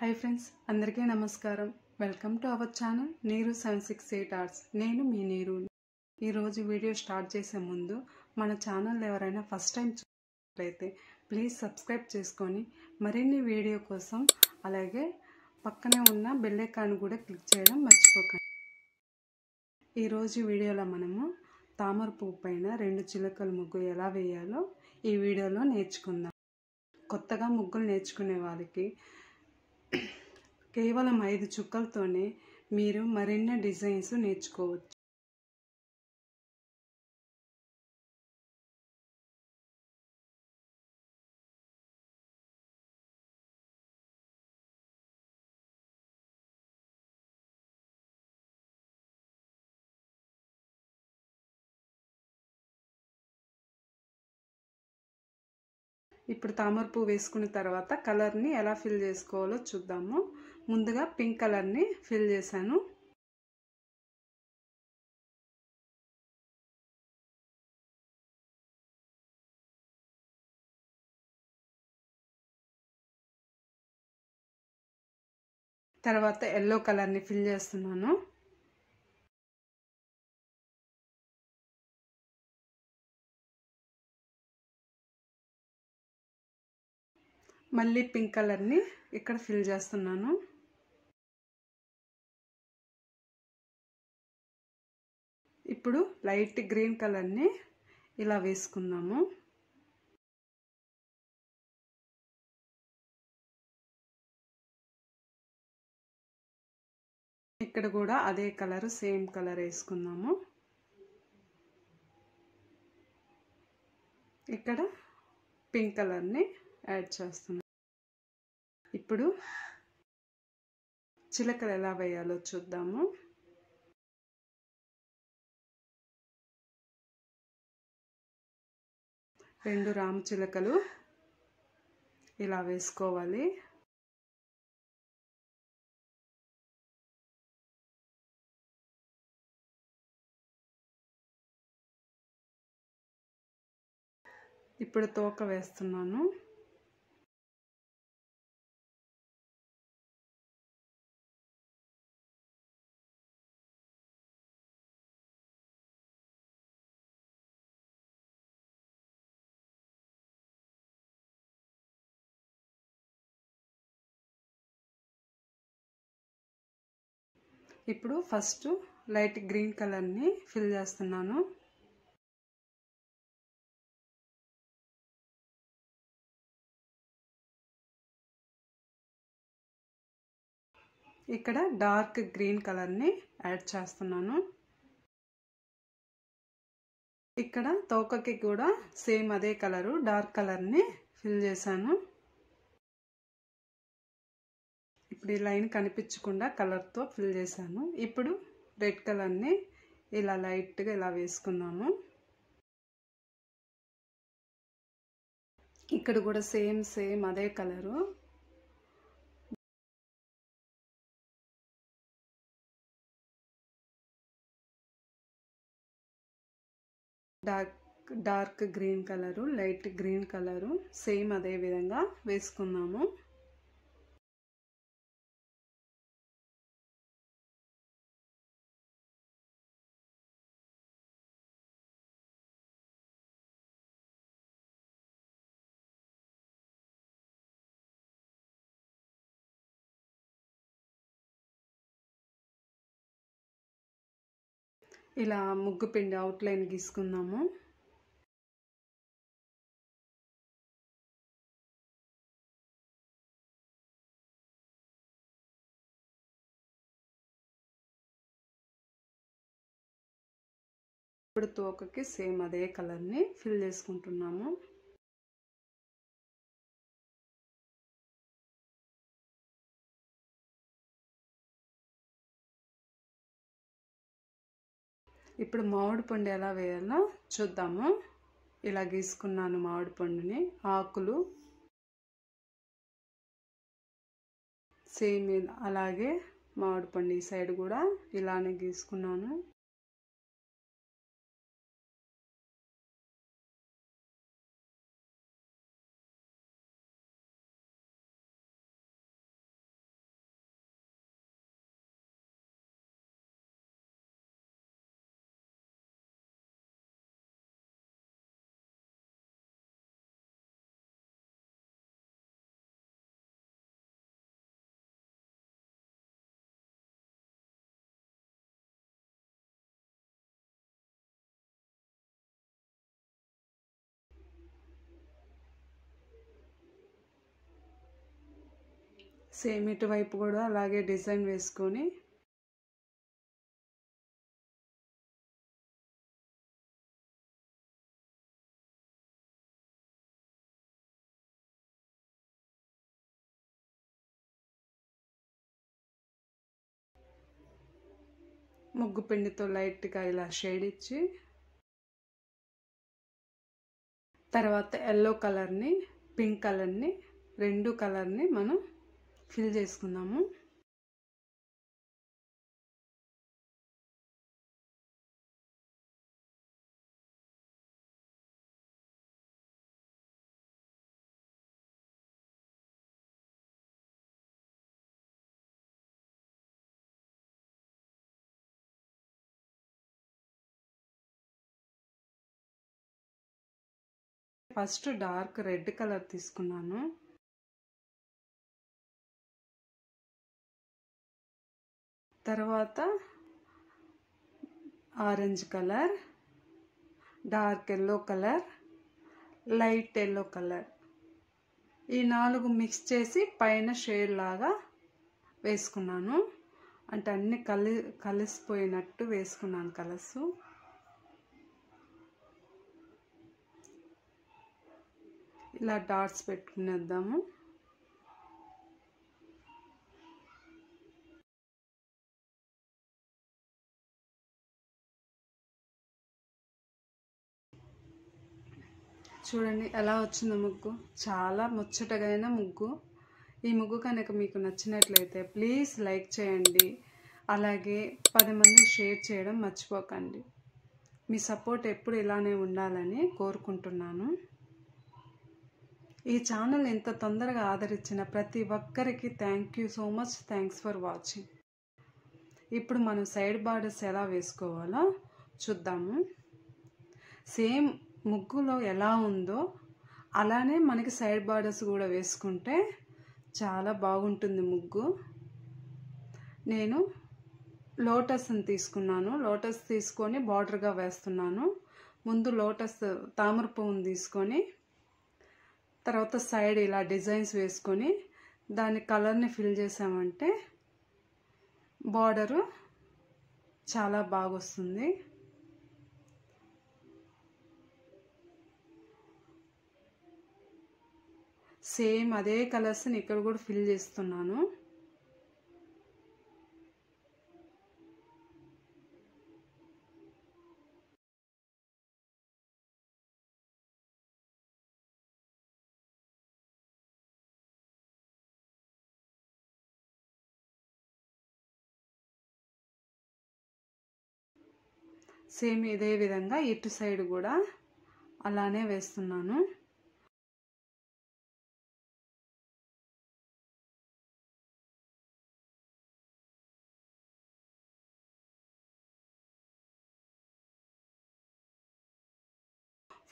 Hi friends, అందరికీ నమస్కారం. Welcome to our channel నీరు 768 ఆర్ట్స్. నేను మీ నీరు. ఈరోజు వీడియో స్టార్ట్ చేసే ముందు మన ఛానల్ ఎవరైనా ఫస్ట్ టైం చూసినట్లయితే ప్లీజ్ సబ్స్క్రైబ్ చేసుకొని మరిన్ని వీడియో కోసం అలాగే పక్కనే ఉన్న బెల్ ఐకాన్ కూడా క్లిక్ చేయడం మర్చిపోకండి. ఈరోజు వీడియోలో మనము తామర పువ్వు పైన 2 చిలకల ముగ్గు ఎలా వేయాలో ఈ వీడియోలో నేర్చుకుందాం. కొత్తగా ముగ్గులు నేర్చుకునే వాళ్ళకి కేవలం 5 చుక్కలతోనే మీరు మరిన్ని డిజైన్స్ నేర్చుకోవచ్చు. ఇప్పుడు తామర పువ్వు వేసుకున్న తర్వాత కలర్ని ఎలా ఫిల్ చేసుకోవాలో చూద్దాము. ముందుగా పింక్ కలర్ని ఫిల్ చేశాను. తర్వాత ఎల్లో కలర్ని ఫిల్ చేస్తున్నాను. మళ్ళీ పింక్ కలర్ని ఇక్కడ ఫిల్ చేస్తున్నాను. ఇప్పుడు లైట్ గ్రీన్ కలర్ని ఇలా వేసుకుందాము. ఇక్కడ కూడా అదే కలర్, సేమ్ కలర్ వేసుకుందాము. ఇక్కడ పింక్ కలర్ని యాడ్ చేస్తున్నాను. ఇప్పుడు చిలకలు ఎలా వేయాలో చూద్దాము. రెండు రామ చిలకలు ఇలా వేసుకోవాలి. ఇప్పుడు తోక వేస్తున్నాను. ఇప్పుడు ఫస్ట్ లైట్ గ్రీన్ కలర్ని ఫిల్ చేస్తున్నాను. ఇక్కడ డార్క్ గ్రీన్ కలర్ని యాడ్ చేస్తున్నాను. ఇక్కడ తోకకి కూడా సేమ్ అదే కలరు, డార్క్ కలర్ని ఫిల్ చేశాను. ఇప్పుడు ఈ లైన్ కనిపించకుండా కలర్తో ఫిల్ చేశాను. ఇప్పుడు రెడ్ కలర్ని ఇలా లైట్గా ఇలా వేసుకున్నాము. ఇక్కడ కూడా సేమ్ అదే colour. Dark green colour, light green colour same అదే విధంగా వేసుకున్నాము. ఇలా ముగ్గు పిండి అవుట్లైన్ గీసుకుందాము. ఇప్పుడు తోకకి సేమ్ అదే కలర్ని ఫిల్ చేసుకుంటున్నాము. ఇప్పుడు మామిడి పండు ఎలా వేయాలో చూద్దాము. ఇలా గీసుకున్నాను మామిడి పండుని. ఆకులు సేమ్ అలాగే మామిడి పండు ఈ సైడ్ కూడా ఇలానే గీసుకున్నాను. సేమ్ ఇటువైపు కూడా అలాగే డిజైన్ వేసుకొని ముగ్గు పిండితో లైట్గా ఇలా షేడ్ ఇచ్చి తర్వాత ఎల్లో కలర్ని పింక్ కలర్ని రెండు కలర్ని మనం ఫిల్ చేసుకుందాము. ఫస్ట్ డార్క్ రెడ్ కలర్ తీసుకున్నాను. తర్వాత orange colour, dark yellow colour, light yellow colour, ఈ 4 మిక్స్ చేసి పైన షేడ్ లాగా వేసుకున్నాను. అంటే అన్ని కలిసిపోయినట్టు వేసుకున్నాను కలర్స్. ఇలా డాట్స్ పెట్టుకునేద్దాము. చూడండి ఎలా వచ్చిందో ముగ్గు, చాలా ముచ్చటగైన ముగ్గు. ఈ ముగ్గు కనుక మీకు నచ్చినట్లయితే ప్లీజ్ లైక్ చేయండి, అలాగే 10 మందికి షేర్ చేయడం మర్చిపోకండి. మీ సపోర్ట్ ఎప్పుడు ఇలానే ఉండాలని కోరుకుంటున్నాను. ఈ ఛానల్ ఇంత తొందరగా ఆదరించిన ప్రతి ఒక్కరికి thank you so much. Thanks for watching. ఇప్పుడు మనం సైడ్ బార్డర్స్ ఎలా వేసుకోవాలో చూద్దాము. సేమ్ ముగ్గులో ఎలా ఉందో అలానే మనకి సైడ్ బార్డర్స్ కూడా వేసుకుంటే చాలా బాగుంటుంది ముగ్గు. నేను లోటస్ని తీసుకున్నాను. లోటస్ తీసుకొని బార్డర్గా వేస్తున్నాను. ముందు లోటస్ తామర పువ్వుని తీసుకొని తర్వాత సైడ్ ఇలా డిజైన్స్ వేసుకొని దాని కలర్ని ఫిల్ చేసామంటే బార్డరు చాలా బాగా వస్తుంది. సేమ్ అదే కలర్స్ని ఇక్కడ కూడా ఫిల్ చేస్తున్నాను. సేమ్ ఇదే విధంగా ఇటు సైడ్ కూడా అలానే వేస్తున్నాను.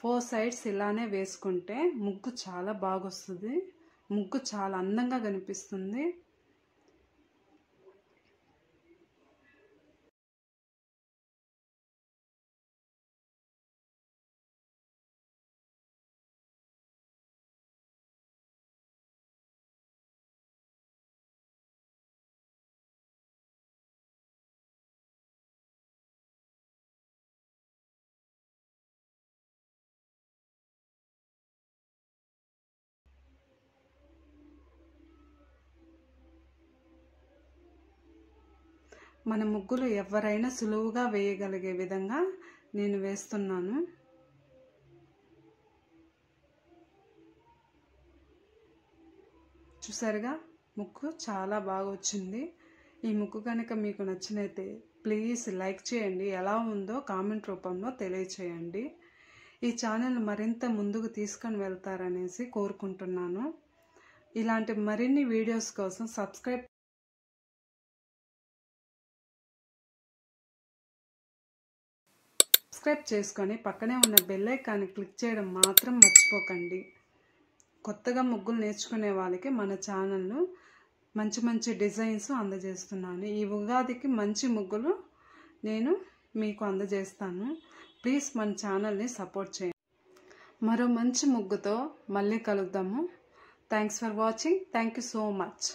ఫోర్ సైడ్స్ ఇలానే వేసుకుంటే ముగ్గు చాలా బాగొస్తుంది. ముగ్గు చాలా అందంగా కనిపిస్తుంది. మన ముగ్గులు ఎవరైనా సులువుగా వేయగలిగే విధంగా నేను వేస్తున్నాను. చూసారుగా ముగ్గు చాలా బాగా వచ్చింది. ఈ ముగ్గు కనుక మీకు నచ్చినైతే ప్లీజ్ లైక్ చేయండి. ఎలా ఉందో కామెంట్ రూపంలో తెలియచేయండి. ఈ ఛానల్ మరింత ముందుకు తీసుకొని వెళ్తారనేసి కోరుకుంటున్నాను. ఇలాంటి మరిన్ని వీడియోస్ కోసం సబ్స్క్రైబ్ చేసుకొని పక్కనే ఉన్న బెల్ ఐకాన్ని క్లిక్ చేయడం మాత్రం మర్చిపోకండి. కొత్తగా ముగ్గులు నేర్చుకునే వాళ్ళకి మన ఛానల్లో మంచి మంచి డిజైన్స్ అందజేస్తున్నాను. ఈ ఉగాదికి మంచి ముగ్గులు నేను మీకు అందజేస్తాను. ప్లీజ్ మన ఛానల్ని సపోర్ట్ చేయండి. మరో మంచి ముగ్గుతో మళ్ళీ కలుద్దాము. Thanks for watching. Thank you so much.